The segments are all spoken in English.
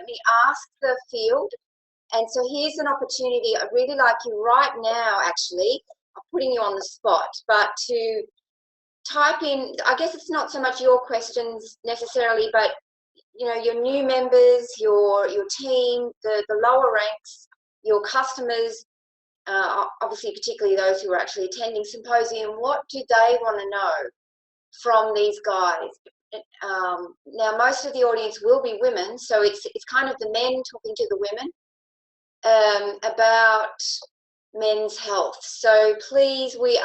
frequently asked the field. And so here's an opportunity. I'd really like you right now, actually, I'm putting you on the spot, but to type in, I guess it's not so much your questions necessarily, but your new members, your team, the lower ranks, your customers, obviously particularly those who are actually attending symposium, what do they want to know from these guys? Now, most of the audience will be women, so it's kind of the men talking to the women about men's health. So please, we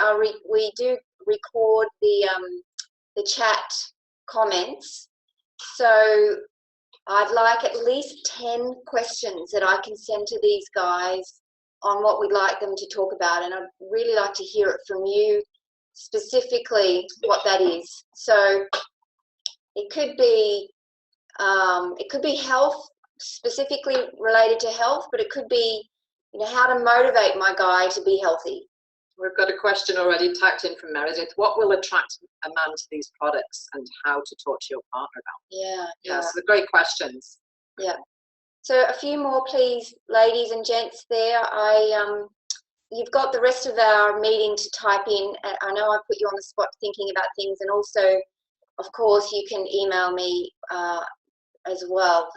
do record the chat comments. So I'd like at least 10 questions that I can send to these guys on what we'd like them to talk about, and I'd really like to hear it from you specifically what that is. So it could be health, specifically related to health, but it could be how to motivate my guy to be healthy. We've got a question already typed in from Meredith. What will attract a man to these products, and how to talk to your partner about them? Yeah. So the great questions. Yeah. So a few more, please, ladies and gents. There, you've got the rest of our meeting to type in. I know I put you on the spot thinking about things, and also, of course, you can email me as well.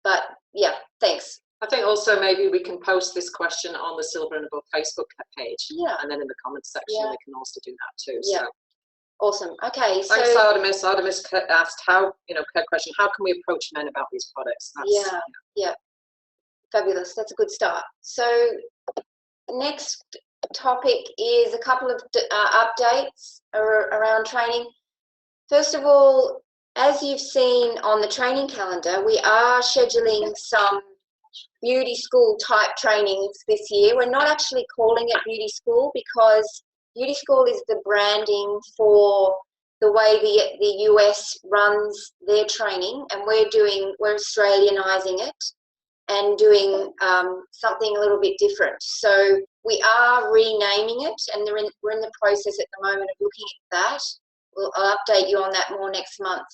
But yeah, thanks. I think also maybe we can post this question on the Silver and Above Facebook page. Yeah. And then in the comments section, we can also do that too. Yeah. So. Awesome. Okay. Thanks, Artemis. Artemis asked her question, how can we approach men about these products? Yeah. Fabulous. That's a good start. So next topic is a couple of updates around training. First of all, as you've seen on the training calendar, we are scheduling some beauty school type trainings this year. We're not actually calling it beauty school because beauty school is the branding for the way the US runs their training, and we're Australianizing it and doing something a little bit different. So we are renaming it, and we're in the process at the moment of looking at that. I'll update you on that more next month.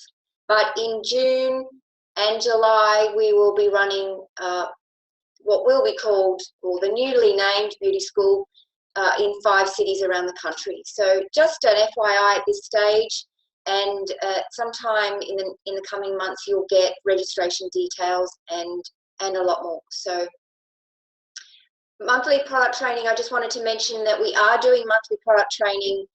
But in June and July, we will be running what will be called, or the newly named beauty school, in 5 cities around the country. So just an FYI at this stage, and sometime in the coming months, you'll get registration details and a lot more. So monthly product training, I just wanted to mention that we are doing monthly product training.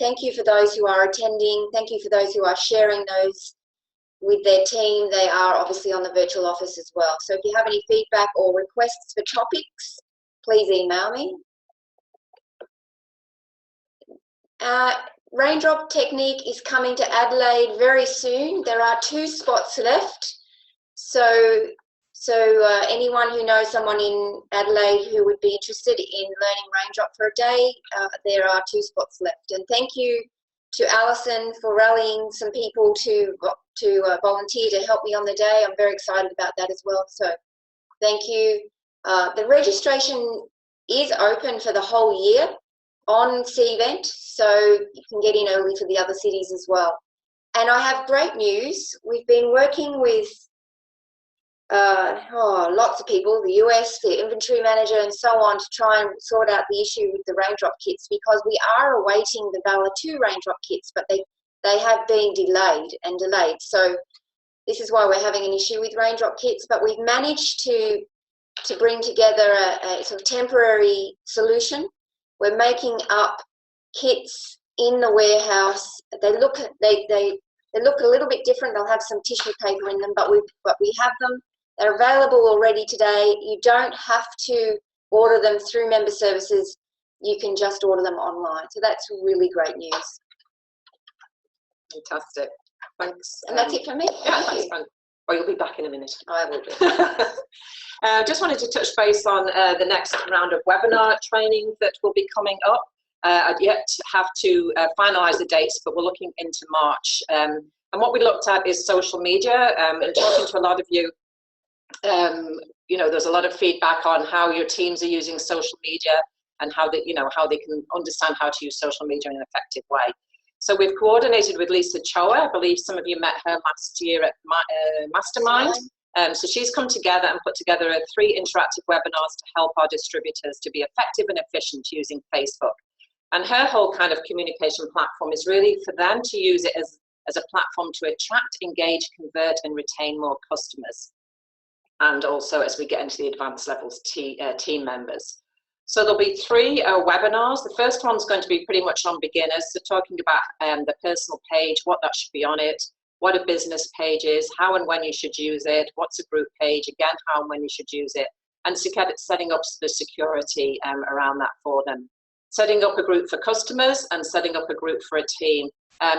Thank you for those who are attending. Thank you for those who are sharing those with their team. They are obviously on the virtual office as well. So if you have any feedback or requests for topics, please email me. Raindrop technique is coming to Adelaide very soon. There are 2 spots left. So anyone who knows someone in Adelaide who would be interested in learning Raindrop for a day, there are 2 spots left. And thank you to Alison for rallying some people to volunteer to help me on the day. I'm very excited about that as well. So thank you. The registration is open for the whole year on CEvent, so you can get in early for the other cities as well. And I have great news. We've been working with lots of people, the US, the inventory manager and so on, to try and sort out the issue with the Raindrop kits, because we are awaiting the Valor 2 Raindrop kits, but they have been delayed. So this is why we're having an issue with Raindrop kits, but we've managed to bring together a sort of temporary solution. We're making up kits in the warehouse. They look a little bit different. They'll have some tissue paper in them, but we have them. They're available already today. You don't have to order them through member services. You can just order them online. So that's really great news. Fantastic. Thanks. And that's it from me. Yeah, thanks, Fran. Oh, you'll be back in a minute. I will be. Just wanted to touch base on the next round of webinar training that will be coming up. I'd yet have to finalise the dates, but we're looking into March. And what we looked at is social media. And talking to a lot of you, there's a lot of feedback on how your teams are using social media and how they can understand how to use social media in an effective way. So we've coordinated with Lisa Choa. I believe some of you met her last year at Mastermind. So she's come together and put together 3 interactive webinars to help our distributors to be effective and efficient using Facebook. And her whole kind of communication platform is really for them to use it as a platform to attract, engage, convert, and retain more customers. And also as we get into the advanced levels, team members. So there'll be 3 webinars. The first one's going to be pretty much on beginners, so talking about the personal page, what that should be on it, what a business page is, how and when you should use it, what's a group page, again, how and when you should use it, and setting up the security around that for them. Setting up a group for customers and setting up a group for a team.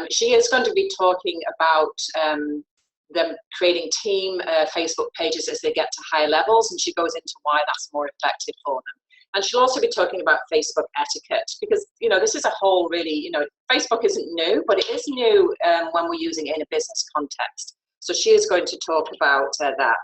She is going to be talking about them creating team Facebook pages as they get to high levels, and she goes into why that's more effective for them. And she'll also be talking about Facebook etiquette, because, you know, this is a whole really, you know, Facebook isn't new, but it is new when we're using it in a business context. So she is going to talk about that.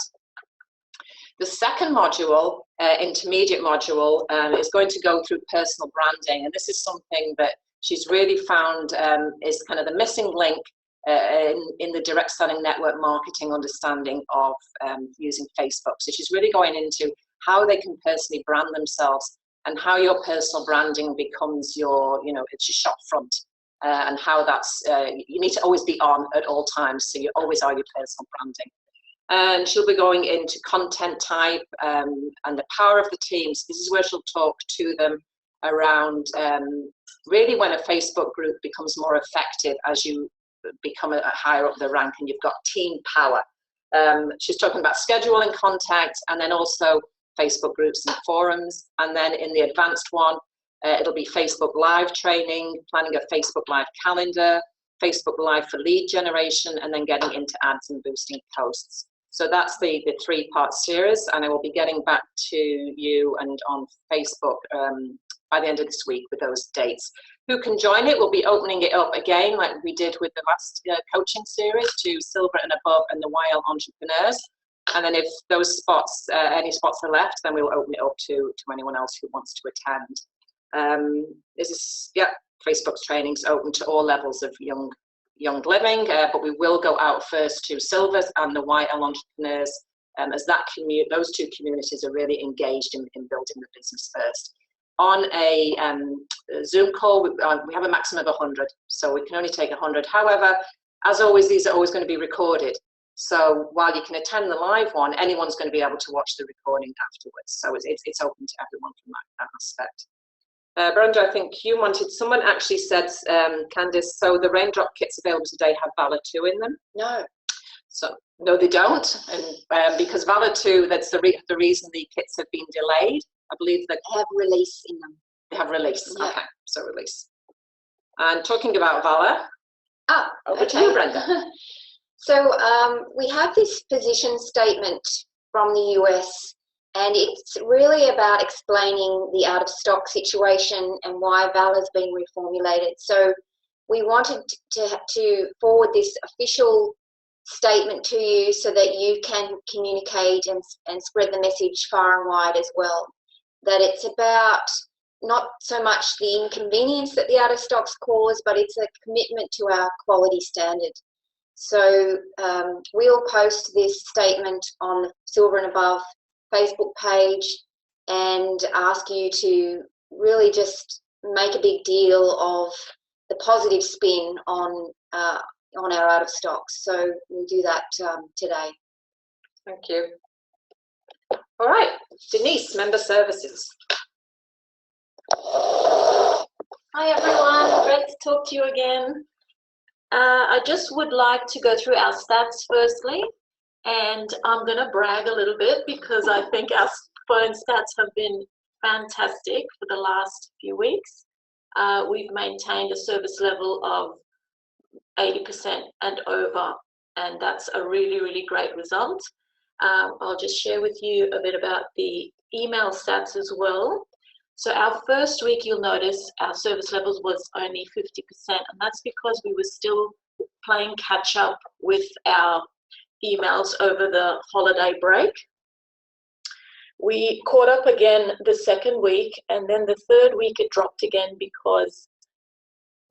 The second module, intermediate module, is going to go through personal branding. And this is something that she's really found is kind of the missing link in the direct selling network marketing understanding of using Facebook. So she's really going into how they can personally brand themselves and how your personal branding becomes your, you know, it's your shop front, and how that's, you need to always be on at all times, so you always are your personal branding. And she'll be going into content type and the power of the teams. This is where she'll talk to them around really when a Facebook group becomes more effective as you become a higher up the rank and you've got team power. She's talking about scheduling contact, and then also Facebook groups and forums. And then in the advanced one, it'll be Facebook Live training, planning a Facebook Live calendar, Facebook Live for lead generation, and then getting into ads and boosting posts. So that's the 3-part series, and I will be getting back to you and on Facebook by the end of this week with those dates. Who can join it? We'll be opening it up again like we did with the last coaching series to silver and above and the YL entrepreneurs. And then if those spots, any spots are left, then we'll open it up to anyone else who wants to attend. This is, yeah, Facebook's training's open to all levels of young living, but we will go out first to silvers and the YL entrepreneurs, as those 2 communities are really engaged in building the business first. On a Zoom call, we have a maximum of 100, so we can only take 100. However, as always, these are always going to be recorded. So while you can attend the live one, anyone's going to be able to watch the recording afterwards. So it's open to everyone from that aspect. Brenda, I think you wanted, someone actually said, Candice, so the Raindrop kits available today have Valor 2 in them? No. So, no, they don't. And because Valor 2, that's the reason the kits have been delayed. I believe that They have release in them. they have release. Yeah. Okay, so release. And talking about Valor, over to okay. you, Brenda. So we have this position statement from the US, and it's really about explaining the out of stock situation and why Valor's been reformulated. So we wanted to forward this official statement to you so that you can communicate and spread the message far and wide as well. That it's about not so much the inconvenience that the out of stocks cause, but it's a commitment to our quality standard. So we'll post this statement on the Silver and Above Facebook page and ask you to really just make a big deal of the positive spin on our out of stocks. So we'll do that today. Thank you. All right, Denise, Member Services. Hi everyone, great to talk to you again. I just would like to go through our stats firstly, and I'm going to brag a little bit because I think our phone stats have been fantastic for the last few weeks. We've maintained a service level of 80% and over, and that's a really, really great result. I'll just share with you a bit about the email stats as well. So our first week, you'll notice our service levels was only 50%, and that's because we were still playing catch up with our emails over the holiday break. We caught up again the second week, and then the third week it dropped again because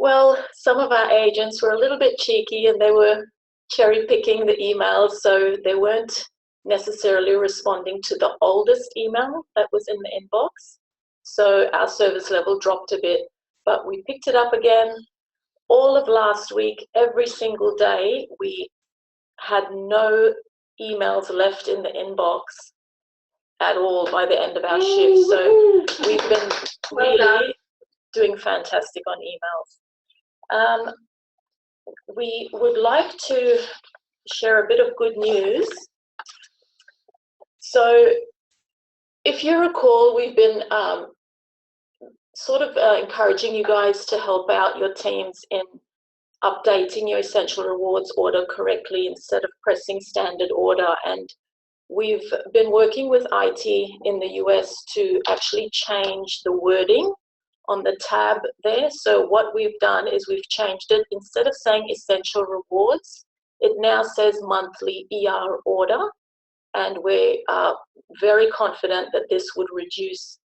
Well, some of our agents were a little bit cheeky and they were cherry picking the emails, so they weren't necessarily responding to the oldest email that was in the inbox. So our service level dropped a bit, but we picked it up again. All of last week, every single day, we had no emails left in the inbox at all by the end of our shift. So we've been really doing fantastic on emails. We would like to share a bit of good news. So if you recall, we've been encouraging you guys to help out your teams in updating your essential rewards order correctly instead of pressing standard order. And we've been working with IT in the US to actually change the wording on the tab there. So what we've done is we've changed it. Instead of saying essential rewards, it now says monthly ER order. And we are very confident that this would reduce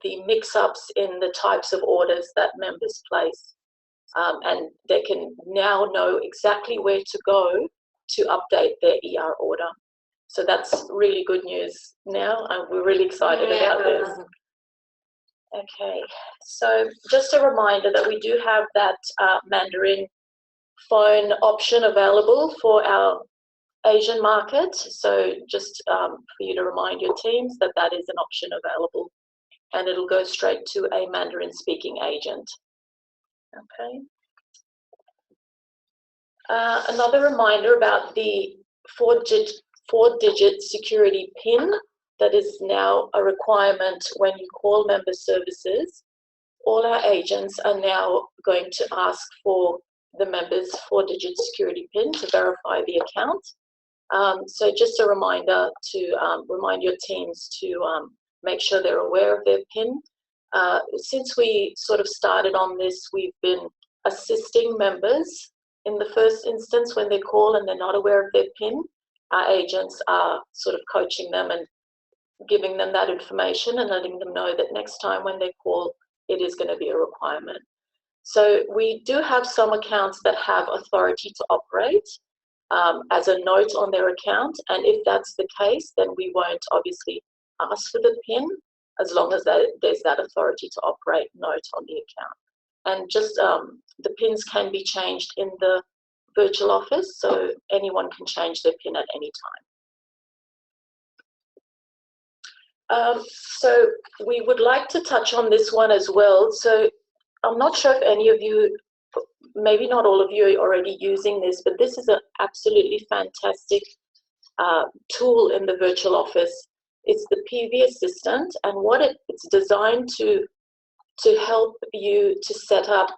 the mix-ups in the types of orders that members place. And they can now know exactly where to go to update their ER order. So that's really good news now, and we're really excited about this. Okay, so just a reminder that we do have that Mandarin phone option available for our Asian market. So just for you to remind your teams that that is an option available, and it'll go straight to a Mandarin speaking agent. Okay. Another reminder about the four-digit security PIN that is now a requirement when you call member services. All our agents are now going to ask for the member's four-digit security PIN to verify the account. So just a reminder to remind your teams to make sure they're aware of their PIN. Since we sort of started on this, we've been assisting members in the first instance when they call and they're not aware of their PIN. Our agents are sort of coaching them and giving them that information and letting them know that next time when they call, it is going to be a requirement. So we do have some accounts that have authority to operate as a note on their account, and if that's the case, then we won't obviously ask for the PIN as long as there's that authority to operate note on the account. And just the PINs can be changed in the virtual office, so anyone can change their PIN at any time. So we would like to touch on this one as well. So I'm not sure if any of you, maybe not all of you are already using this, but this is an absolutely fantastic tool in the virtual office. It's the PV Assistant, and what it's designed to help you to set up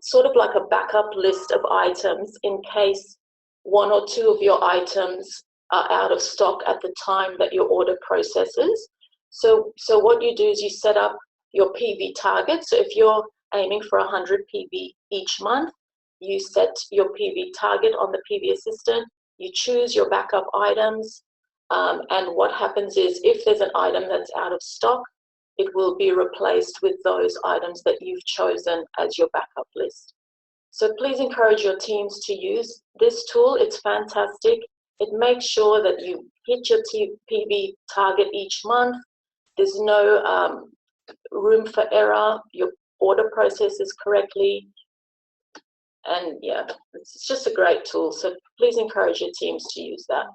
sort of like a backup list of items in case one or two of your items are out of stock at the time that your order processes. So what you do is you set up your PV target. So if you're aiming for 100 PV each month, you set your PV target on the PV Assistant, you choose your backup items, and what happens is if there's an item that's out of stock, it will be replaced with those items that you've chosen as your backup list. So please encourage your teams to use this tool. It's fantastic. It makes sure that you hit your PV target each month. There's no room for error. Your order processes correctly. And yeah, it's just a great tool. So please encourage your teams to use that.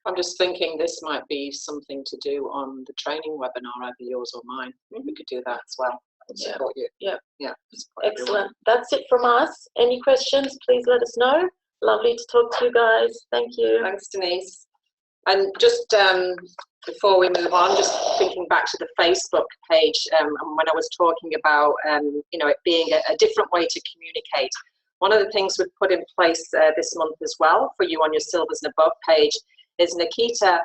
I'm just thinking this might be something to do on the training webinar, either yours or mine. We could do that as well. Support you. Yeah. Yeah. Excellent. Everyone. That's it from us. Any questions, please let us know. Lovely to talk to you guys. Thank you. Thanks, Denise. And just before we move on, just thinking back to the Facebook page, and when I was talking about it being a different way to communicate. One of the things we've put in place this month as well for you on your Silvers and Above page is Nikita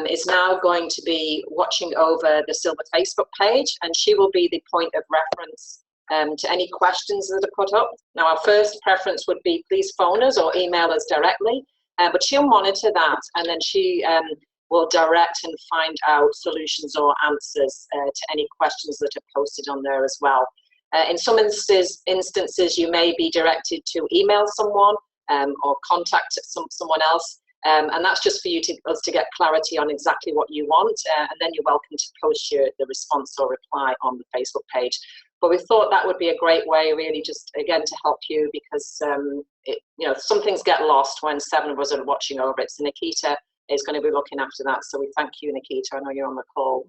is now going to be watching over the Silver Facebook page, and she will be the point of reference to any questions that are put up. Now, our first preference would be please phone us or email us directly, but she'll monitor that, and then she will direct and find out solutions or answers to any questions that are posted on there as well. In some instances, you may be directed to email someone or contact someone else. And that's just for us to get clarity on exactly what you want. And then you're welcome to post the response or reply on the Facebook page. But we thought that would be a great way, really, just again to help you, because some things get lost when 7 of us are watching over it. So Nikita is going to be looking after that. So we thank you, Nikita. I know you're on the call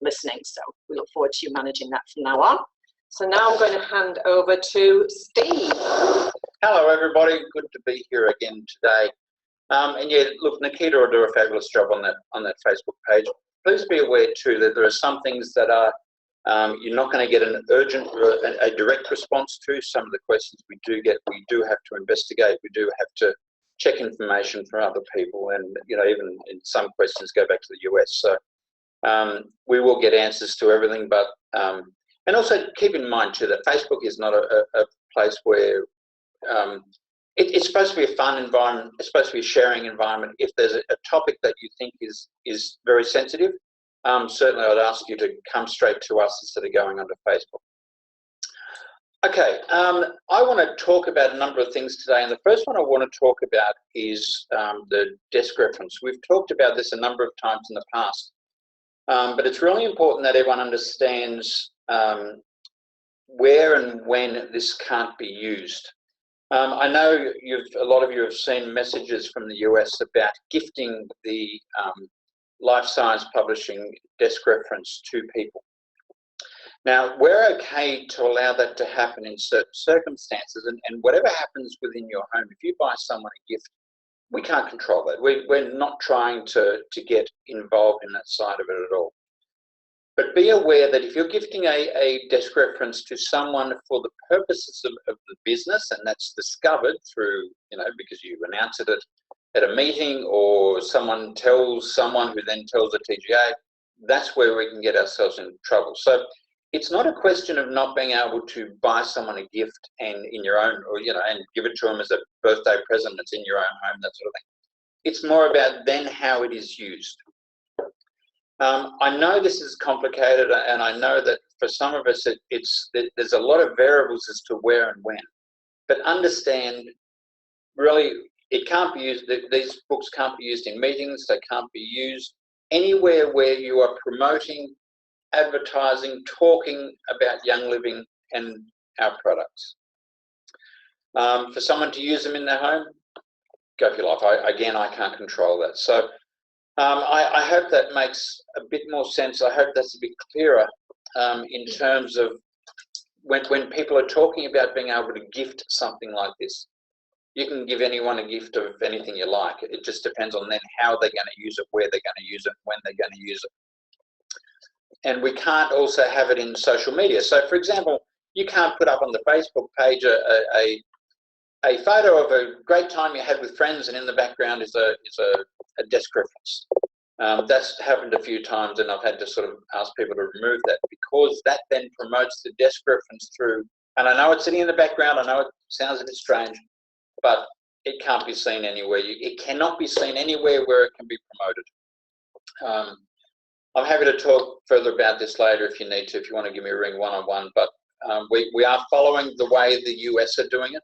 listening. So we look forward to you managing that from now on. So now I'm going to hand over to Steve. Hello, everybody. Good to be here again today. And yeah, look, Nikita will do a fabulous job on that Facebook page. Please be aware too that there are some things that are you're not going to get an urgent, a direct response to. Some of the questions we do get, we do have to investigate. We do have to check information from other people, and even in some questions go back to the US. So we will get answers to everything, but and also keep in mind too that Facebook is not a place where it's supposed to be a fun environment. It's supposed to be a sharing environment. If there's a topic that you think is very sensitive, certainly I'd ask you to come straight to us instead of going onto Facebook. Okay, I want to talk about a number of things today, and the first one I want to talk about is the desk reference. We've talked about this a number of times in the past, but it's really important that everyone understands where and when this can't be used. I know a lot of you have seen messages from the US about gifting the life science publishing desk reference to people. Now, we're okay to allow that to happen in certain circumstances, and whatever happens within your home, if you buy someone a gift, we can't control that. We're not trying to get involved in that side of it at all. But be aware that if you're gifting a desk reference to someone for the purposes of the business, and that's discovered through, because you announced it at a meeting, or someone tells someone who then tells the TGA, that's where we can get ourselves in trouble. So it's not a question of not being able to buy someone a gift and in your own, or and give it to them as a birthday present that's in your own home, that sort of thing. It's more about then how it is used. I know this is complicated, and I know that for some of us there's a lot of variables as to where and when. But understand, really, it can't be used. These books can't be used in meetings. They can't be used anywhere where you are promoting, advertising, talking about Young Living and our products. For someone to use them in their home, go for your life. I can't control that. So I hope that makes a bit more sense. I hope that's a bit clearer in terms of when people are talking about being able to gift something like this. You can give anyone a gift of anything you like. It just depends on then how they're going to use it, where they're going to use it, when they're going to use it. And we can't also have it in social media. So, for example, you can't put up on the Facebook page a photo of a great time you had with friends, and in the background is a desk reference. That's happened a few times, and I've had to sort of ask people to remove that, because that then promotes the desk reference through. And I know it's sitting in the background. I know it sounds a bit strange, but it can't be seen anywhere. It cannot be seen anywhere where it can be promoted. I'm happy to talk further about this later if you need to, if you want to give me a ring one-on-one, but we are following the way the US are doing it.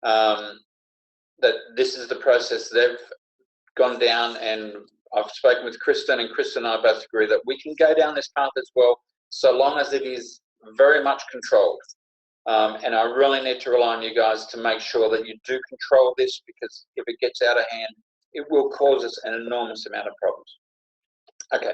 That this is the process they've gone down, and I've spoken with Kristen, and Kristen and I both agree that we can go down this path as well, so long as it is very much controlled. And I really need to rely on you guys to make sure that you do control this, because if it gets out of hand, it will cause us an enormous amount of problems. Okay.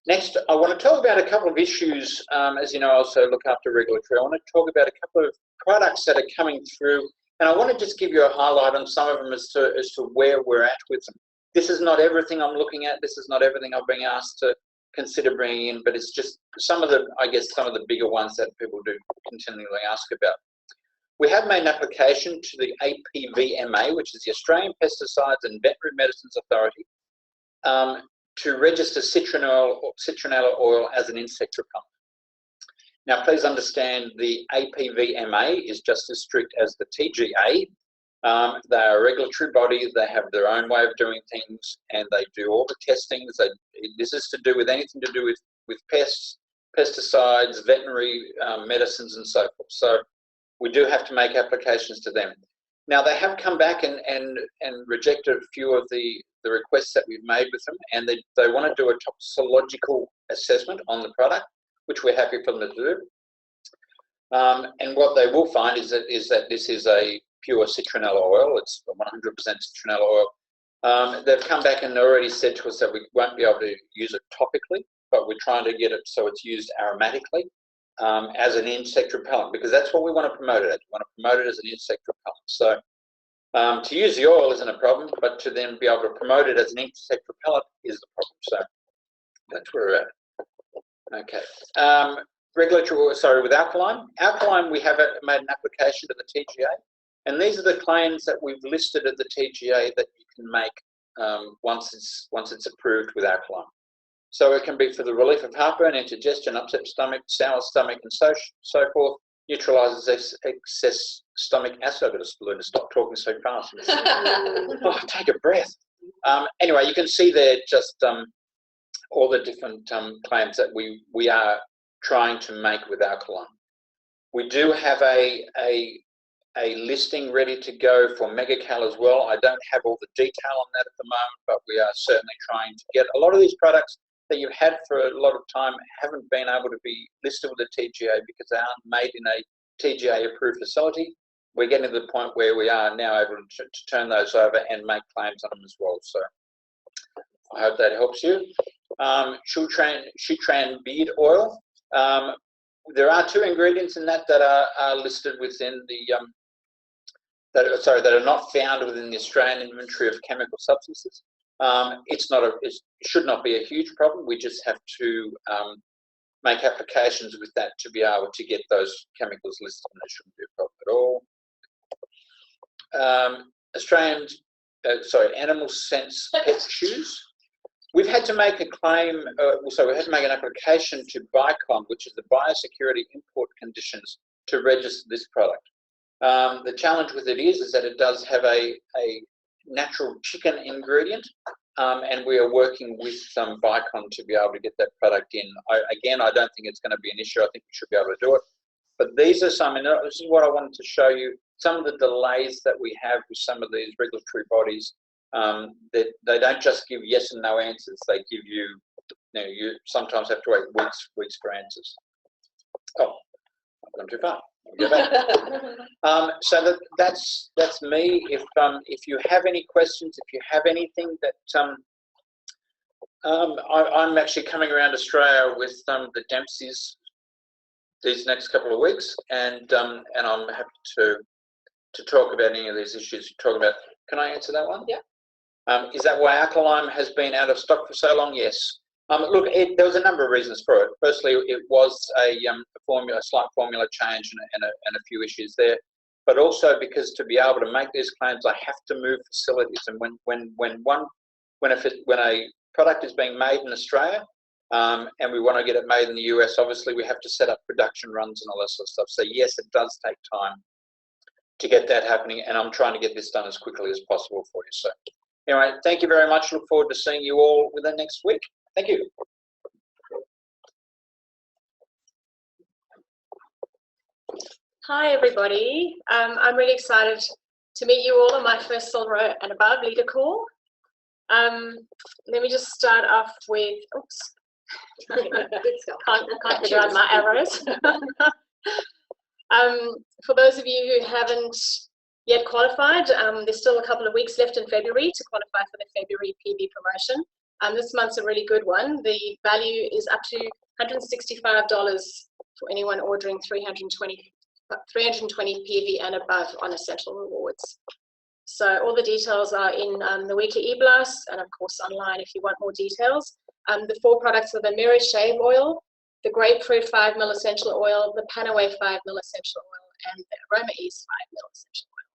Next, I want to talk about a couple of issues. As you know, I also look after regulatory. I want to talk about a couple of products that are coming through, and I want to just give you a highlight on some of them as to where we're at with them. This is not everything I'm looking at. This is not everything I'm being asked to consider bringing in, but it's just some of the, I guess, some of the bigger ones that people do continually ask about. We have made an application to the APVMA, which is the Australian Pesticides and Veterinary Medicines Authority, to register citronella oil as an insect repellent. Now, please understand the APVMA is just as strict as the TGA. They are a regulatory body. They have their own way of doing things, and they do all the testings. This is to do with anything to do with pests, pesticides, veterinary medicines and so forth. So we do have to make applications to them. Now they have come back and rejected a few of the requests that we've made with them, and they want to do a toxicological assessment on the product, which we're happy for them to do. And what they will find is that this is a pure citronella oil. It's 100% citronella oil. They've come back and already said to us that we won't be able to use it topically, but we're trying to get it so it's used aromatically as an insect repellent, because that's what we want to promote it as. We want to promote it as an insect repellent. So to use the oil isn't a problem, but to then be able to promote it as an insect repellent is the problem. So that's where we're at. Okay. Regulatory, sorry, with alkaline. Alkaline, we have made an application to the TGA, and these are the claims that we've listed at the TGA that you can make once it's approved with alkaline. So it can be for the relief of heartburn, indigestion, upset stomach, sour stomach, and so forth. Neutralises excess stomach acid. I've got to learn to stop talking so fast. Oh, take a breath. Anyway, you can see there just all the different claims that we are trying to make with alkaline. We do have a listing ready to go for Megacal as well. I don't have all the detail on that at the moment, but we are certainly trying to get a lot of these products that you've had for a lot of time haven't been able to be listed with the TGA because they aren't made in a TGA approved facility. We're getting to the point where we are now able to turn those over and make claims on them as well. So I hope that helps you. Shutran beard oil. There are 2 ingredients in that are listed within the that are not found within the Australian inventory of chemical substances. It should not be a huge problem. We just have to make applications with that to be able to get those chemicals listed, and it shouldn't be a problem at all. Animal Sense pet shoes. We've had to make a claim, we had to make an application to BICOM, which is the Biosecurity Import Conditions, to register this product. The challenge with it is that it does have a natural chicken ingredient, and we are working with BICOM to be able to get that product in. Again, I don't think it's going to be an issue. I think we should be able to do it. But these are some, and this is what I wanted to show you, some of the delays that we have with some of these regulatory bodies. That they don't just give yes and no answers. They give you, you sometimes have to wait weeks for answers. Oh, I've gone too far. I'll go back. So that's me. If you have any questions, if you have anything that I'm actually coming around Australia with the Dempsey's these next couple of weeks, and I'm happy to talk about any of these issues you talk about. Can I answer that one? Yeah. Is that why alkaline has been out of stock for so long? Yes. Look, there was a number of reasons for it. Firstly, it was a slight formula change and a few issues there. But also because to be able to make these claims, I have to move facilities. And when a product is being made in Australia, and we want to get it made in the US, obviously we have to set up production runs and all that sort of stuff. So yes, it does take time to get that happening, and I'm trying to get this done as quickly as possible for you. So anyway, thank you very much. Look forward to seeing you all within next week. Thank you. Hi everybody. I'm really excited to meet you all on my first silver and above leader call. Let me just start off with, oops. Can't figure out my arrows. For those of you who haven't yet qualified, there's still a couple of weeks left in February to qualify for the February PV promotion. This month's a really good one. The value is up to $165 for anyone ordering 320 PV and above on Essential Rewards. So all the details are in the weekly e-blast, and of course online if you want more details. The 4 products are the Mirror Shave Oil, the Grapefruit 5 ml Essential Oil, the Panaway 5 ml Essential Oil, and the Aroma Ease 5 ml Essential Oil.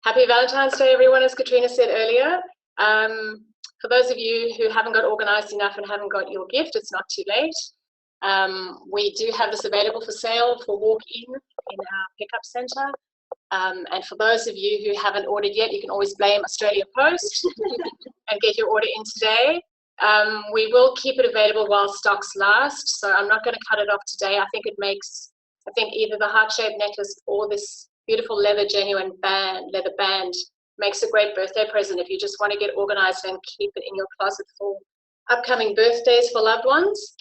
Happy Valentine's Day, everyone, as Katrina said earlier. For those of you who haven't got organised enough and haven't got your gift, it's not too late. We do have this available for sale for walk-in in our pickup centre. And for those of you who haven't ordered yet, you can always blame Australia Post and get your order in today. We will keep it available while stocks last, so I'm not going to cut it off today. I think either the heart-shaped necklace or this beautiful leather band makes a great birthday present if you just want to get organized and keep it in your closet for upcoming birthdays for loved ones.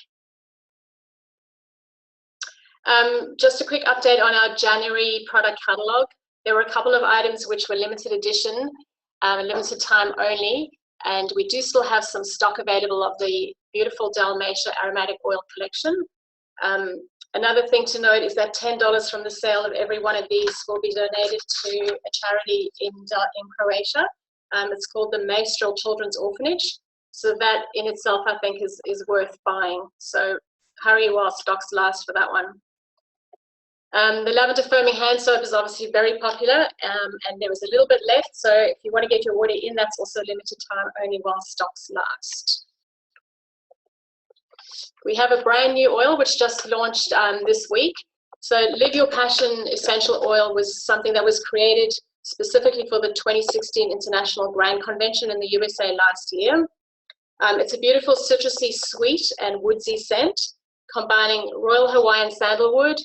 Just a quick update on our January product catalog. There were a couple of items which were limited edition, limited time only, and we do still have some stock available of the beautiful Dalmatia aromatic oil collection. Another thing to note is that $10 from the sale of every one of these will be donated to a charity in Croatia. It's called the Maestral Children's Orphanage. So that in itself, I think, is worth buying. So hurry while stocks last for that one. The lavender foaming hand soap is obviously very popular, and there is a little bit left. So if you want to get your order in, that's also limited time only while stocks last. We have a brand new oil which just launched this week. So Live Your Passion Essential Oil was something that was created specifically for the 2016 International Grand Convention in the USA last year. It's a beautiful citrusy, sweet and woodsy scent, combining Royal Hawaiian sandalwood,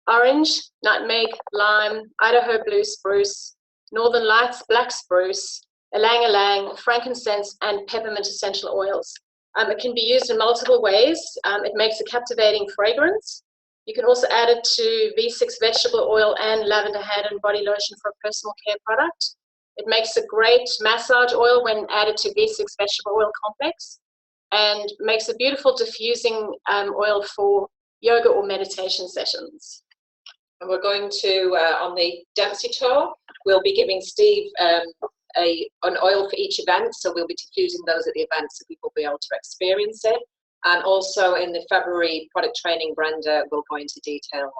orange, nutmeg, lime, Idaho blue spruce, Northern Lights black spruce, ylang ylang, frankincense, and peppermint essential oils. It can be used in multiple ways. It makes a captivating fragrance. You can also add it to V6 vegetable oil and lavender hand and body lotion for a personal care product. It makes a great massage oil when added to V6 vegetable oil complex, and makes a beautiful diffusing oil for yoga or meditation sessions. And we're going to, on the Dempsey tour, we'll be giving Steve an oil for each event, so we'll be diffusing those at the event so people will be able to experience it. And also in the February product training, Brenda will go into detail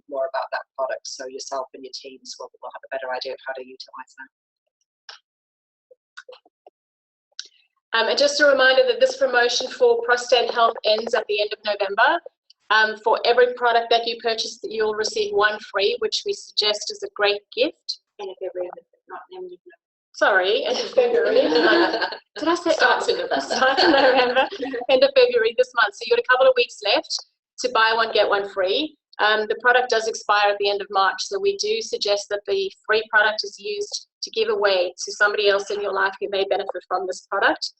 more about that product, so yourself and your teams will have a better idea of how to utilise that. And just a reminder that this promotion for prostate health ends at the end of November. For every product that you purchase, you'll receive one free, which we suggest is a great gift. End of February, not end of Sorry, end of February. Did I say? Starts in November. Starts in November, end of February this month. So you've got a couple of weeks left to buy one, get one free. The product does expire at the end of March, so we do suggest that the free product is used to give away to somebody else in your life who may benefit from this product.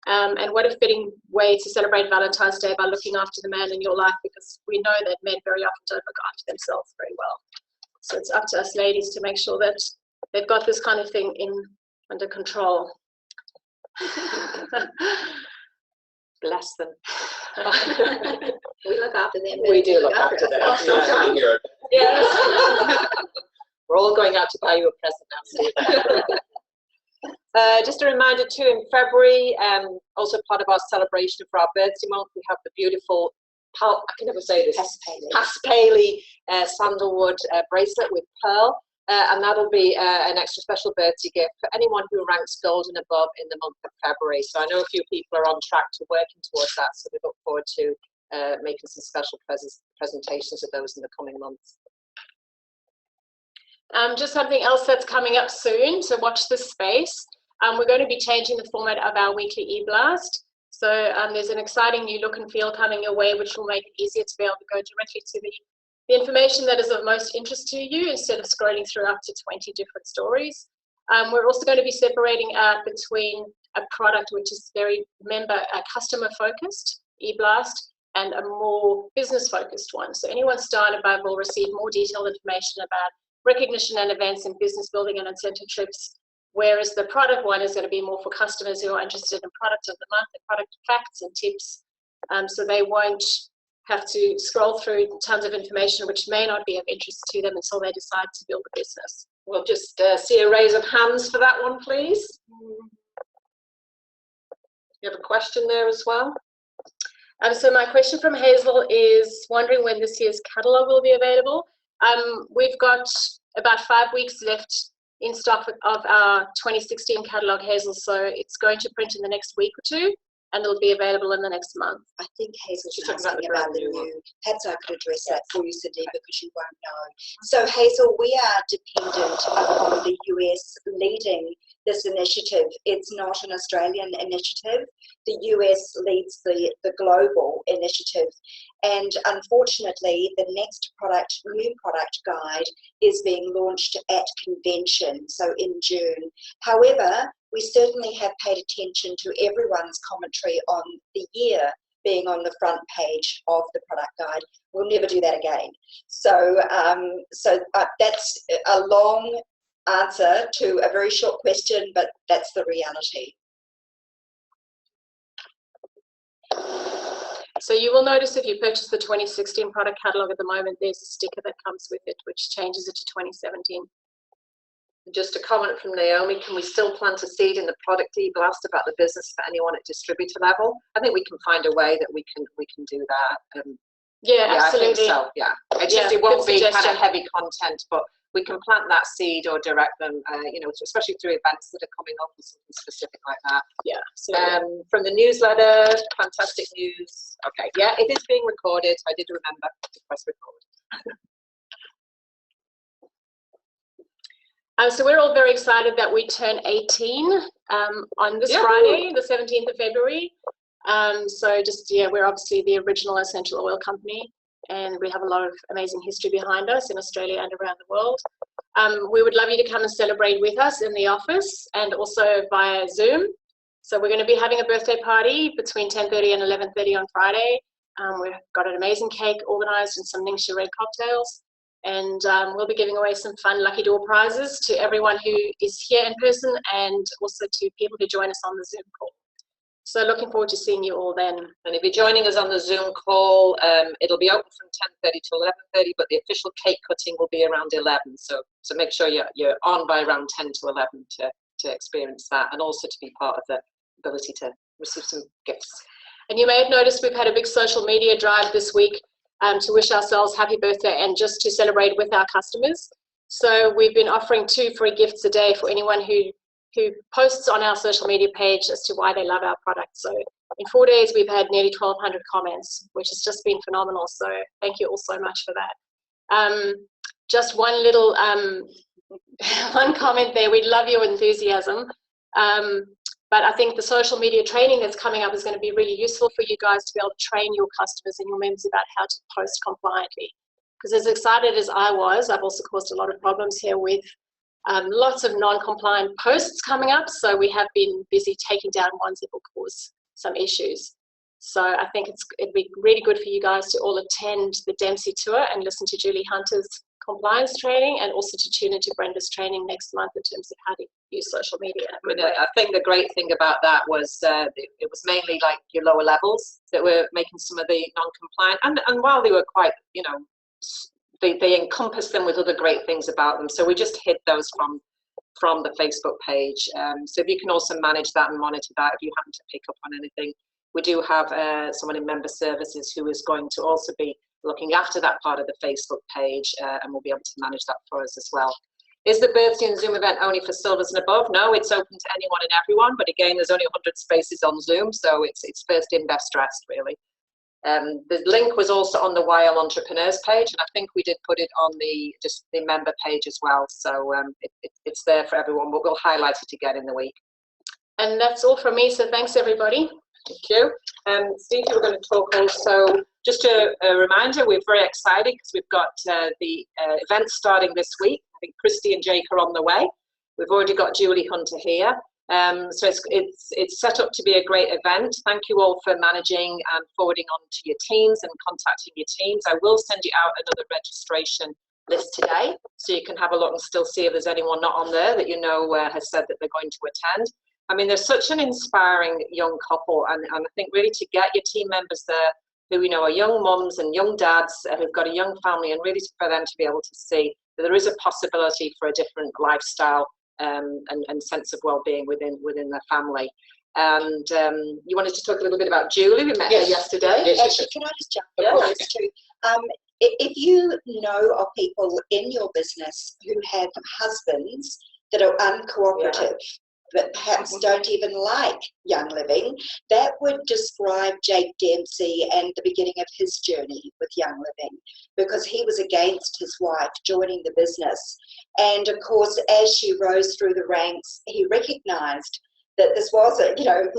And what a fitting way to celebrate Valentine's Day by looking after the man in your life, because we know that men very often don't look after themselves very well. So it's up to us ladies to make sure that they've got this kind of thing under control. Bless them. We look after them. We do look after them. Yes. We're all going out to buy you a present now, Steve. Just a reminder too, in February, also part of our celebration for our birthday month, we have the beautiful, I can never say this, Paspaley sandalwood bracelet with pearl. And that'll be an extra special birthday gift for anyone who ranks gold and above in the month of February. So I know a few people are on track to working towards that, so we look forward to making some special presentations of those in the coming months. Just something else that's coming up soon, so watch this space. We're going to be changing the format of our weekly e-blast. So there's an exciting new look and feel coming your way, which will make it easier to be able to go directly to the information that is of most interest to you instead of scrolling through up to 20 different stories. We're also going to be separating out between a product which is very customer focused, e-blast, and a more business focused one. So anyone started above will receive more detailed information about recognition and events in business building and incentive trips, whereas the product one is going to be more for customers who are interested in product of the month, the product facts and tips, so they won't have to scroll through tons of information which may not be of interest to them until they decide to build a business. We'll just see a raise of hands for that one, please. You have a question there as well? So my question from Hazel is wondering when this year's catalogue will be available. We've got about 5 weeks left in stock of our 2016 catalogue, Hazel, so it's going to print in the next week or two, and it'll be available in the next month. I think Hazel's asking about the new. Perhaps I could address that for you, Cindy, because you won't know. So Hazel, we are dependent upon the US leading this initiative. It's not an Australian initiative. The US leads the global initiative. And unfortunately, the next new product guide is being launched at convention, so in June. However, we certainly have paid attention to everyone's commentary on the year being on the front page of the product guide. We'll never do that again. So, that's a long answer to a very short question, but that's the reality. So you will notice if you purchase the 2016 product catalogue at the moment, there's a sticker that comes with it, which changes it to 2017. Just a comment from Naomi, can we still plant a seed in the product e-blast about the business for anyone at distributor level? I think we can find a way that we can do that. Yeah, absolutely. I think so, yeah. It won't be kind of heavy content, but we can plant that seed or direct them, you know, especially through events that are coming up or something specific like that. Yeah, absolutely. From the newsletter, fantastic news. Okay, yeah, it is being recorded. I did remember to press record. So we're all very excited that we turn 18 on this Friday, the 17th of February. So just, we're obviously the original essential oil company, and we have a lot of amazing history behind us in Australia and around the world. We would love you to come and celebrate with us in the office and also via Zoom. So we're going to be having a birthday party between 10:30 and 11:30 on Friday. We've got an amazing cake organised and some Ningxia Red cocktails. And we'll be giving away some fun lucky door prizes to everyone who is here in person and also to people who join us on the Zoom call. So looking forward to seeing you all then. And if you're joining us on the Zoom call, it'll be open from 10:30 to 11:30, but the official cake cutting will be around 11. So make sure you're on by around 10 to 11 to experience that, and also to be part of the ability to receive some gifts. And you may have noticed we've had a big social media drive this week to wish ourselves happy birthday and just to celebrate with our customers. So we've been offering 2 free gifts a day for anyone who posts on our social media page as to why they love our product. So in 4 days, we've had nearly 1,200 comments, which has just been phenomenal. So thank you all so much for that. Just one little one comment there. We love your enthusiasm. But I think the social media training that's coming up is going to be really useful for you guys to be able to train your customers and your members about how to post compliantly. Because as excited as I was, I've also caused a lot of problems here with lots of non-compliant posts coming up. So we have been busy taking down ones that will cause some issues. So I think it'd be really good for you guys to all attend the Dempsey tour and listen to Julie Hunter's compliance training, and also to tune into Brenda's training next month in terms of how to use social media. I think the great thing about that was it was mainly like your lower levels that were making some of the non-compliant, and while they were quite, you know, they encompass them with other great things about them. So we just hid those from the Facebook page. So if you can also manage that and monitor that if you happen to pick up on anything. We do have someone in member services who is going to also be looking after that part of the Facebook page, and we'll be able to manage that for us as well. Is the Birthday and Zoom event only for silvers and above? No, it's open to anyone and everyone, but again, there's only 100 spaces on Zoom, so it's first in, best dressed, really. The link was also on the YL Entrepreneurs page, and I think we did put it on the member page as well, so it's there for everyone, but we'll highlight it again in the week. And that's all from me, so thanks everybody. Thank you. Steve, you were going to talk also, just a reminder, we're very excited because we've got the event starting this week. I think Christy and Jake are on the way. We've already got Julie Hunter here. So it's set up to be a great event. Thank you all for managing and forwarding on to your teams and contacting your teams. I will send you out another registration list today, so you can have a look and still see if there's anyone not on there that you know has said that they're going to attend. I mean, there's such an inspiring young couple, and I think really to get your team members there who, you know, are young mums and young dads who've got a young family, and really for them to be able to see that there is a possibility for a different lifestyle and sense of well-being within their family. And you wanted to talk a little bit about Julie. We met her yesterday. Yes, actually, can I just jump in on this too? If you know of people in your business who have husbands that are uncooperative, but perhaps don't even like Young Living, that would describe Jake Dempsey and the beginning of his journey with Young Living, because he was against his wife joining the business. And of course, as she rose through the ranks, he recognised that this was,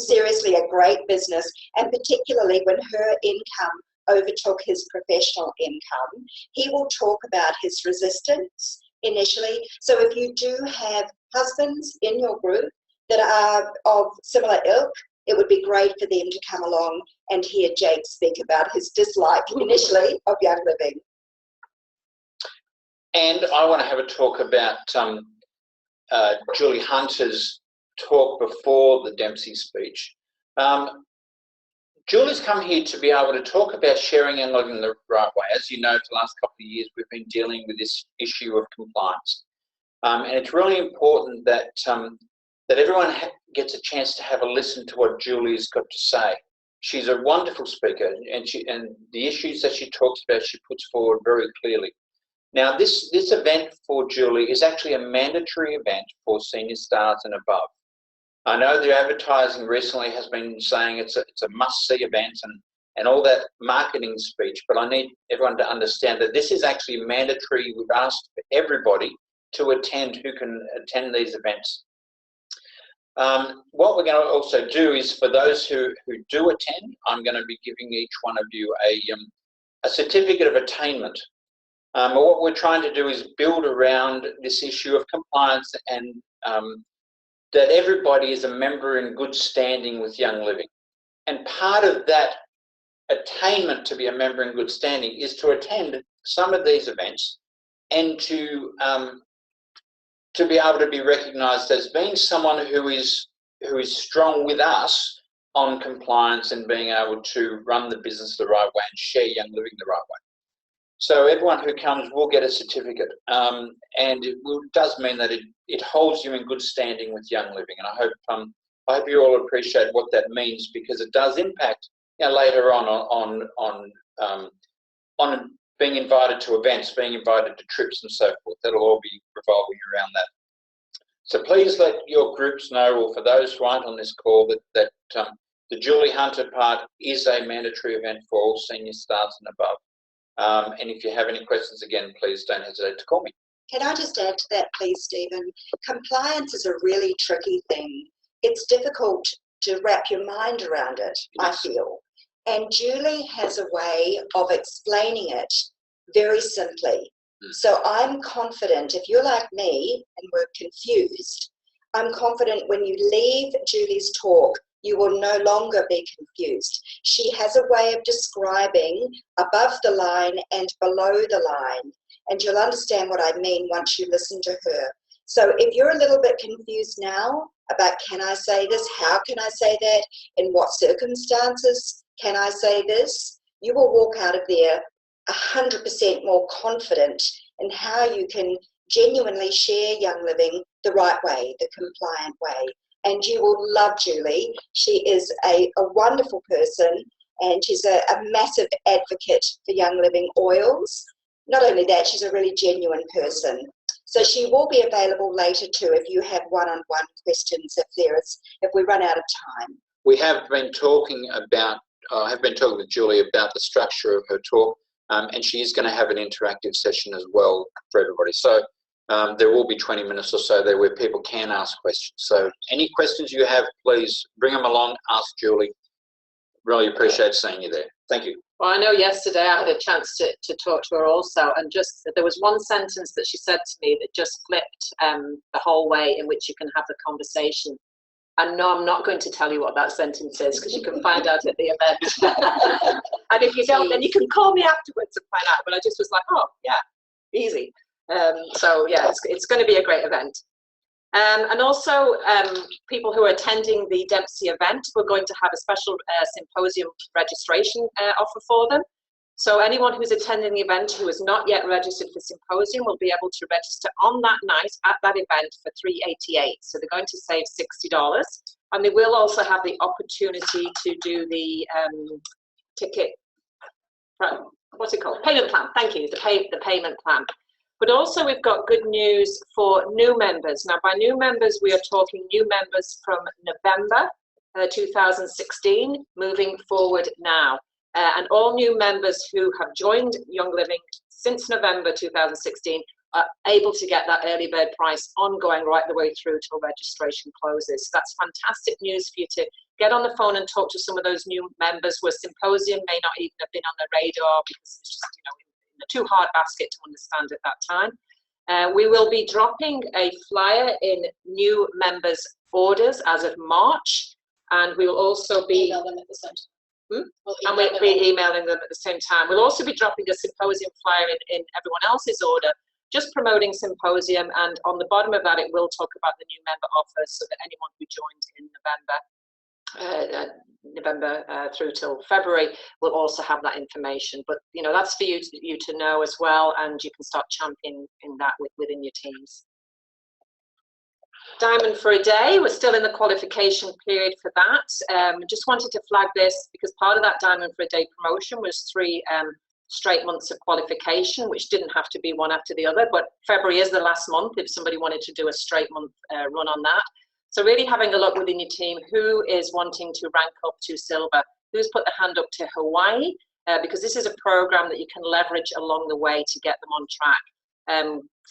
seriously a great business, and particularly when her income overtook his professional income. He will talk about his resistance initially. So if you do have husbands in your group that are of similar ilk, it would be great for them to come along and hear Jake speak about his dislike initially of Young Living. And I want to have a talk about Julie Hunter's talk before the Dempsey speech. Julie's come here to be able to talk about sharing and living the right way. As you know, for the last couple of years, we've been dealing with this issue of compliance. And it's really important that that everyone gets a chance to have a listen to what Julie's got to say. She's a wonderful speaker, and the issues that she talks about, she puts forward very clearly. Now, this event for Julie is actually a mandatory event for senior stars and above. I know the advertising recently has been saying it's a must-see event and all that marketing speech, but I need everyone to understand that this is actually mandatory. We've asked everybody to attend who can attend these events. What we're going to also do is, for those who do attend, I'm going to be giving each one of you a certificate of attainment. What we're trying to do is build around this issue of compliance and that everybody is a member in good standing with Young Living. And part of that attainment to be a member in good standing is to attend some of these events and to be able to be recognised as being someone who is strong with us on compliance and being able to run the business the right way and share Young Living the right way. So everyone who comes will get a certificate, and it does mean that it holds you in good standing with Young Living. And I hope you all appreciate what that means, because it does impact later on being invited to events, being invited to trips and so forth. That'll all be revolving around that. So please let your groups know, or for those who aren't on this call, that the Julie Hunter part is a mandatory event for all senior stars and above. And if you have any questions, again, please don't hesitate to call me. Can I just add to that, please, Stephen? Compliance is a really tricky thing. It's difficult to wrap your mind around it, yes. I feel. And Julie has a way of explaining it very simply. So I'm confident, if you're like me and we're confused, I'm confident when you leave Julie's talk, you will no longer be confused. She has a way of describing above the line and below the line, and you'll understand what I mean once you listen to her. So if you're a little bit confused now about, can I say this, how can I say that, in what circumstances can I say this, you will walk out of there 100% more confident in how you can genuinely share Young Living the right way, the compliant way. And you will love Julie. She is a wonderful person, and she's a massive advocate for Young Living oils. Not only that, she's a really genuine person. So she will be available later too if you have one-on-one questions, if we run out of time. We have been talking about, I have been talking with Julie about the structure of her talk, and she is going to have an interactive session as well for everybody. So there will be 20 minutes or so there where people can ask questions. So any questions you have, please bring them along, ask Julie. Really appreciate seeing you there. Thank you. Well, I know yesterday I had a chance to talk to her also, and just there was one sentence that she said to me that just flipped the whole way in which you can have the conversation. And no, I'm not going to tell you what that sentence is, because you can find out at the event. And if you don't, then you can call me afterwards and find out. But I just was like, oh, yeah, easy. So yeah, it's going to be a great event. And also, people who are attending the Dempsey event, we're going to have a special symposium registration offer for them. So anyone who's attending the event who is not yet registered for symposium will be able to register on that night at that event for $388. So they're going to save $60, and they will also have the opportunity to do the ticket. What's it called? Payment plan. Thank you. The payment plan. But also we've got good news for new members. Now, by new members, we are talking new members from November 2016, moving forward now. And all new members who have joined Young Living since November 2016 are able to get that early bird price ongoing right the way through till registration closes. So that's fantastic news for you to get on the phone and talk to some of those new members where Symposium may not even have been on the radar because it's just, in a too hard basket to understand at that time. We will be dropping a flyer in new members' orders as of March, and we will also be Email them at the same time. And we'll be emailing them at the same time. We'll also be dropping a Symposium flyer in everyone else's order, just promoting Symposium, and on the bottom of that it will talk about the new member offer so that anyone who joined in November through till February will also have that information. But that's for you to know as well, and you can start championing that within your teams. Diamond for a Day, we're still in the qualification period for that. Just wanted to flag this because part of that Diamond for a Day promotion was 3 straight months of qualification, which didn't have to be one after the other, but February is the last month if somebody wanted to do a straight month run on that. So really having a look within your team, who is wanting to rank up to silver, who's put the hand up to Hawaii, because this is a program that you can leverage along the way to get them on track.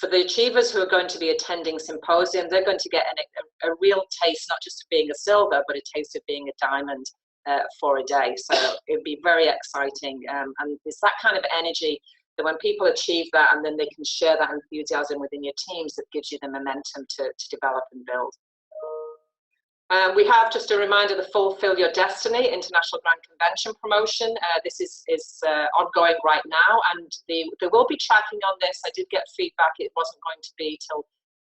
For the achievers who are going to be attending Symposium, they're going to get a real taste, not just of being a silver, but a taste of being a diamond for a day. So it'd be very exciting. And it's that kind of energy that when people achieve that and then they can share that enthusiasm within your teams, that gives you the momentum to develop and build. We have just a reminder, the Fulfill Your Destiny International Grand Convention promotion. This is ongoing right now, and there will be tracking on this. I did get feedback it wasn't going to be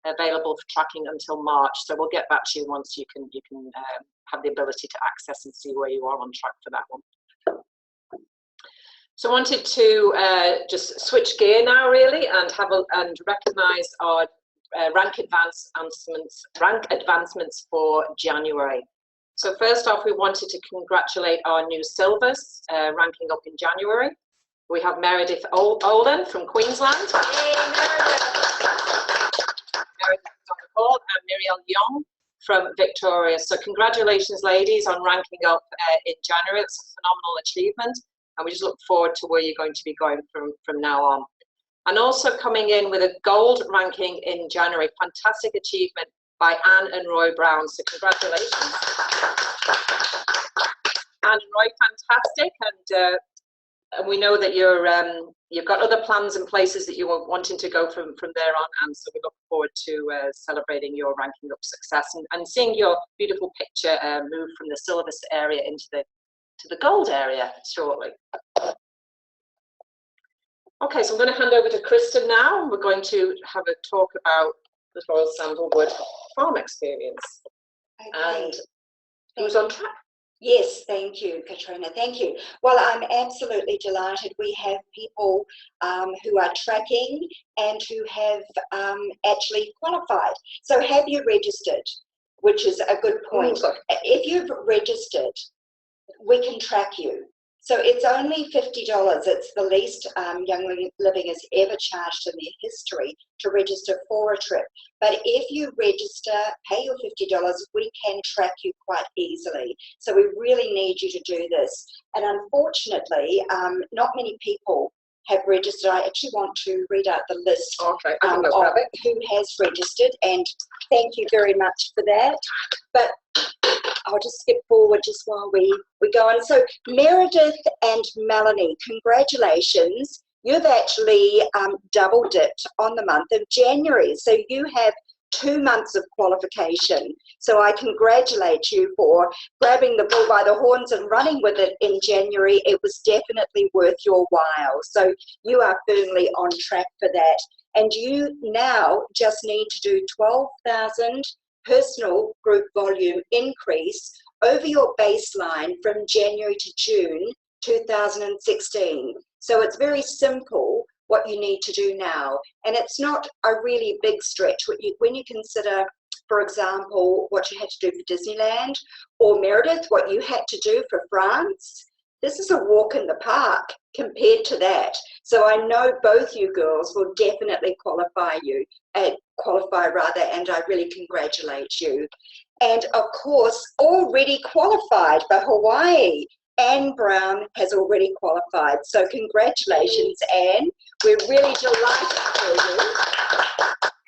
available for tracking until March, so we'll get back to you once you can have the ability to access and see where you are on track for that one. So I wanted to just switch gear now really and recognise our rank advancements for January. So first off, we wanted to congratulate our new silvers ranking up in January. We have Meredith Olden from Queensland. Yay, Meredith! Meredith on the call, and Muriel Young from Victoria. So congratulations, ladies, on ranking up in January. It's a phenomenal achievement, and we just look forward to where you're going to be going from now on. And also coming in with a gold ranking in January, fantastic achievement by Anne and Roy Brown. So congratulations. Anne and Roy, fantastic. And we know that you've got other plans and places that you are wanting to go from there on. And so we look forward to celebrating your ranking up success and seeing your beautiful picture move from the silver area into the gold area shortly. Okay, so I'm going to hand over to Kristen now, and we're going to have a talk about the Royal Sandalwood farm experience. Okay. And who's on track? Yes, thank you, Katrina. Thank you. Well, I'm absolutely delighted. We have people who are tracking and who have actually qualified. So have you registered, which is a good point. If you've registered, we can track you. So it's only $50. It's the least Young Living has ever charged in their history to register for a trip. But if you register, pay your $50, we can track you quite easily. So we really need you to do this. And unfortunately, not many people have registered. I actually want to read out the list of who has registered, and thank you very much for that. But I'll just skip forward just while we go on. So Meredith and Melanie, congratulations. You've actually doubled it on the month of January. So you have 2 months of qualification. So I congratulate you for grabbing the bull by the horns and running with it in January. It was definitely worth your while. So you are firmly on track for that. And you now just need to do 12,000 personal group volume increase over your baseline from January to June 2016. So it's very simple what you need to do now. And it's not a really big stretch. When you consider, for example, what you had to do for Disneyland, or Meredith, what you had to do for France, this is a walk in the park compared to that. So I know both you girls will definitely qualify, and I really congratulate you. And of course, already qualified for Hawaii. Anne Brown has already qualified. So congratulations, Anne. We're really delighted for you.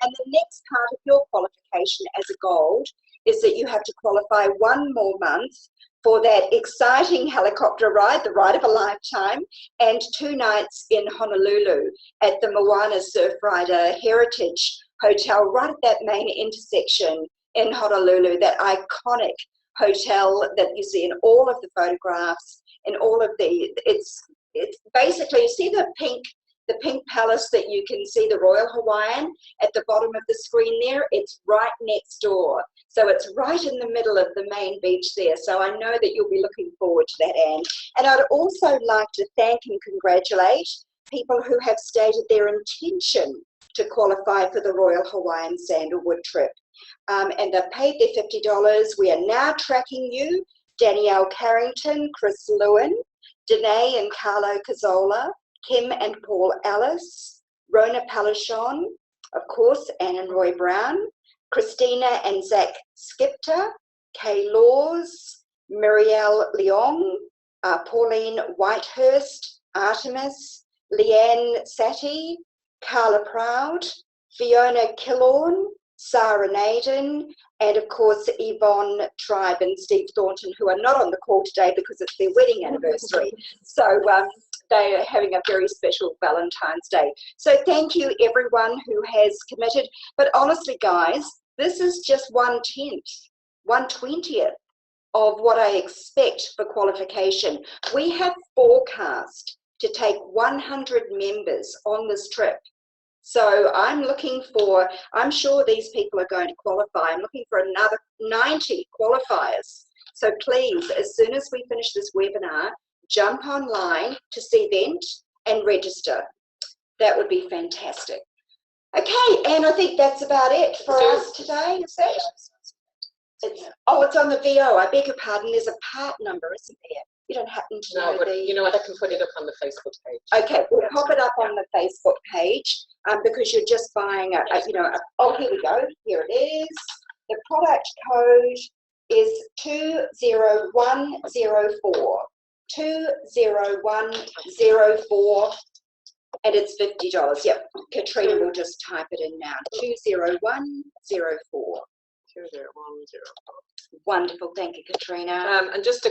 And the next part of your qualification as a gold is that you have to qualify one more month for that exciting helicopter ride, the ride of a lifetime, and 2 nights in Honolulu at the Moana Surfrider Heritage Hotel, right at that main intersection in Honolulu, that iconic hotel that you see in all of the photographs, in all of the, it's basically, you see the pink palace that you can see, the Royal Hawaiian at the bottom of the screen there? It's right next door. So it's right in the middle of the main beach there. So I know that you'll be looking forward to that, Anne. And I'd also like to thank and congratulate people who have stated their intention to qualify for the Royal Hawaiian Sandalwood trip. And they've paid their $50. We are now tracking you. Danielle Carrington, Chris Lewin, Danae and Carlo Cazzola, Kim and Paul Ellis, Rona Palachon, of course, Anne and Roy Brown, Christina and Zach Skipter, Kay Laws, Muriel Leong, Pauline Whitehurst, Artemis, Leanne Satie, Carla Proud, Fiona Killorn, Sarah Naden, and of course Yvonne Tribe and Steve Thornton, who are not on the call today because it's their wedding anniversary. So they are having a very special Valentine's Day. So thank you everyone who has committed. But honestly, guys, this is just 1/10, 1/20th of what I expect for qualification. We have forecast to take 100 members on this trip. So I'm looking for, I'm sure these people are going to qualify. I'm looking for another 90 qualifiers. So please, as soon as we finish this webinar, jump online to Cvent and register. That would be fantastic. Okay, and I think that's about it for us today, is it? It's on the VO. I beg your pardon. There's a part number, isn't there? You don't happen to know but the... you know what, I can put it up on the Facebook page. Okay, we'll pop it up on the Facebook page because you're just buying oh, here we go. Here it is. The product code is 20104. 20104, and it's $50. Yep, Katrina will just type it in now. 20104. 20104. Wonderful, thank you, Katrina. And just to,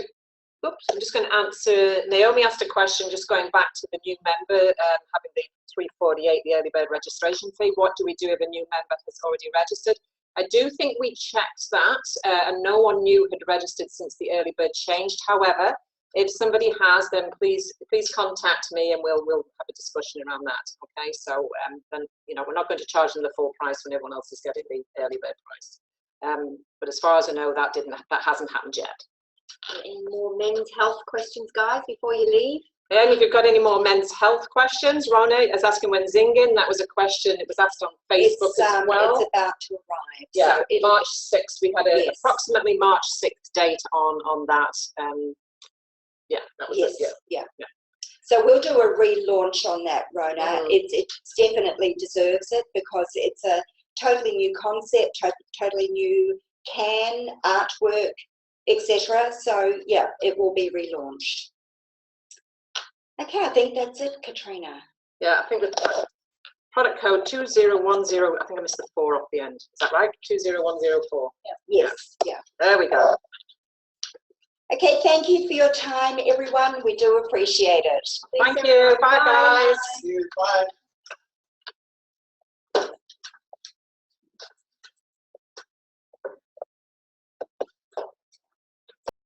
oops, I'm just going to answer. Naomi asked a question, just going back to the new member having the $348, the early bird registration fee. What do we do if a new member has already registered? I do think we checked that, and no one new had registered since the early bird changed. However, if somebody has, then please contact me and we'll have a discussion around that. Okay, so then we're not going to charge them the full price when everyone else is getting the early bird price. But as far as I know, that hasn't happened yet. Any more men's health questions, guys, before you leave? And if you've got any more men's health questions, Rona is asking when Zingin. That was a question. It was asked on Facebook as well. It's about to arrive. Yeah, so March 6th. We had approximately March 6th date on that. Yeah, that was it. Yeah. So we'll do a relaunch on that, Rona. It definitely deserves it because it's a totally new concept, totally new can, artwork, etc. So yeah, it will be relaunched. Okay, I think that's it, Katrina. Yeah, I think the product code 2010. I think I missed the 4 off the end. Is that right? 20104. Yes. Yeah. There we go. Okay, thank you for your time, everyone. We do appreciate it. Thank you. Bye, guys. Thank you. Bye.